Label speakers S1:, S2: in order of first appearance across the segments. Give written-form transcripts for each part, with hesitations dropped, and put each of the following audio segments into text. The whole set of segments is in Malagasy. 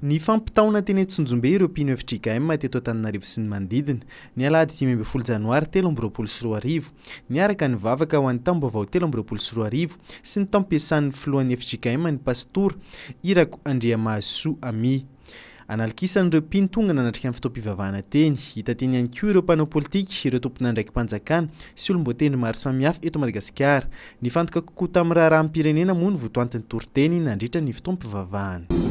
S1: Ny fampitaona teny Antsonjombe ireo mpino FJKM teto Antananarivo sy ny manodidina. Ny alahady 10 janoary 2024. Niaraka ny vavaka ho an'ny taom-baovao 2024 sy ny taom-piasan'ny filohan'ny FJKM ny pastora Irako Andriamahasoa Ami. Analkisan'ireo mpino tonga nanatrika amin'ny fitaom-pivavahana teny. Hita teny ihany koa ireo mpanao politika, ireo tompona ndraiky mpanjakana sy olom-boatendry maro samihafa eto Madagasikara. Nifantoka kokoa tamin'ny raharaham-pirenena moa ny votoantin'ny toriteny nandritra ny fitaom-pivavahana.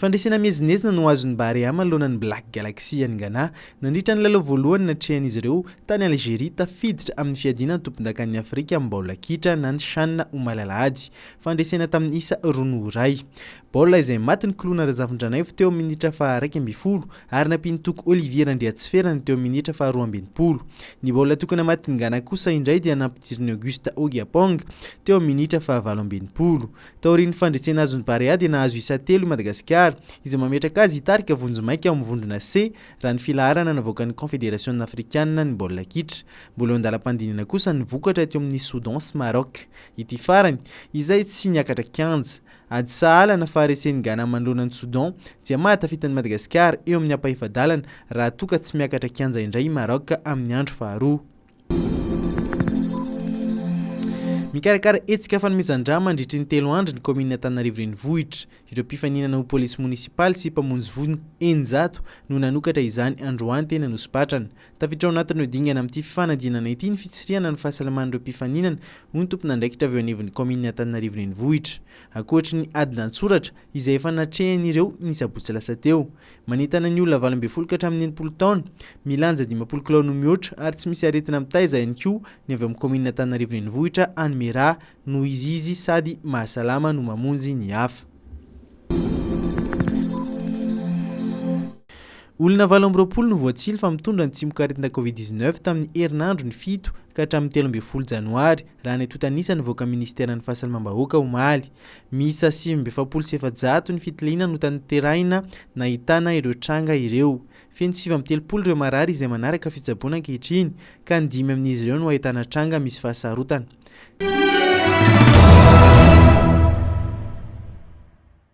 S1: Fandresena mihezinezina no azon'ny Barea manoloana ny Black Galaxy any Ghana nandritra ny lalao voalohany natrehan'izy ireo tany Algeria tafiditra amin'ny fiadina ny tompon-dakan'ny Afrika amin'ny baolina kitra na ny CHAN ho Malalady. Fandresena tamin'ny isa rono iray. Baolina izay maty ny kolona Razafintranaivo teo amin'ny minitra faha 120 ary nampinitoko Olivier Andriatsiferana teo amin'ny minitra faha 20. Ny baolina tokana maty ny Ghana kosa indray dia nampidiriny Augusta Ogiapong teo amin'ny minitra faha 20. Taorian'ny fandresena azon'ny Barea dia nahazo isa 3 i Madagasikara izay mametraka azy hitarika vonjomaika ao amin'ny vondrona C raha ny filaharana navoakan'ny Confédération Africaine ny baolina kitra. Mbola eo andalam-pandinana kosa ny vokatra teo amin'ny Soudan sy Maroc. Ity farany izay tsy niakatra kianja. Ady sahala na faharesen'ny Ghana manoloana ny Soudan dia mahatafitany Madagasikara eo amin'ny ampahifadalana raha toa ka tsy miakatra kianja indray i Maroc amin'ny andro faharoa. Mikarakara hetsika fanomezan-drano mandritra ny 3 andro ny komina Antananarivo renivohitra. Ireo mpifaninana ho polisy munisipaly sy mpamonjy vono 900 no nanokatra izany androany teny Anosipatrana. Tafiditra ao anatin'ny dingana amin'ity fifanadinana ity ny fitsiriana ny fahasalaman'ireo mpifaninana ho ny tompon'andraikitra avy eo anivon'ny komina Antananarivo renivohitra. Ankoatra ny adinantsoratra izay efa natrehan'ireo ny sabotsy lasa teo. Manentana ny olona 20 ka hatramin'ny 80 taona, milanja 50 kilao no mihoatra ary tsy misy aretina mitaiza ihany koa ny avy amin'ny komina Antananarivo renivohitra Mera no izy sady mahasalama no mamonjy ny hafa. Olona 20 no voatsily fa mitondra ny tsimokaretina Covid-19 tamin'ny herinandro ny 7 ka hatramin'ny 13 janoary raha ny tontanisa nivoaka ministera ny fahasalamam-bahoaka omaly. Misa 770 ny fitiliana no tanterahina nahitana ireo tranga ireo. Feno 730 ireo marary izay manaraka fitsaboana ankehitriny ka 5 amin'izy ireo no ahitana tranga misy fahasarotana.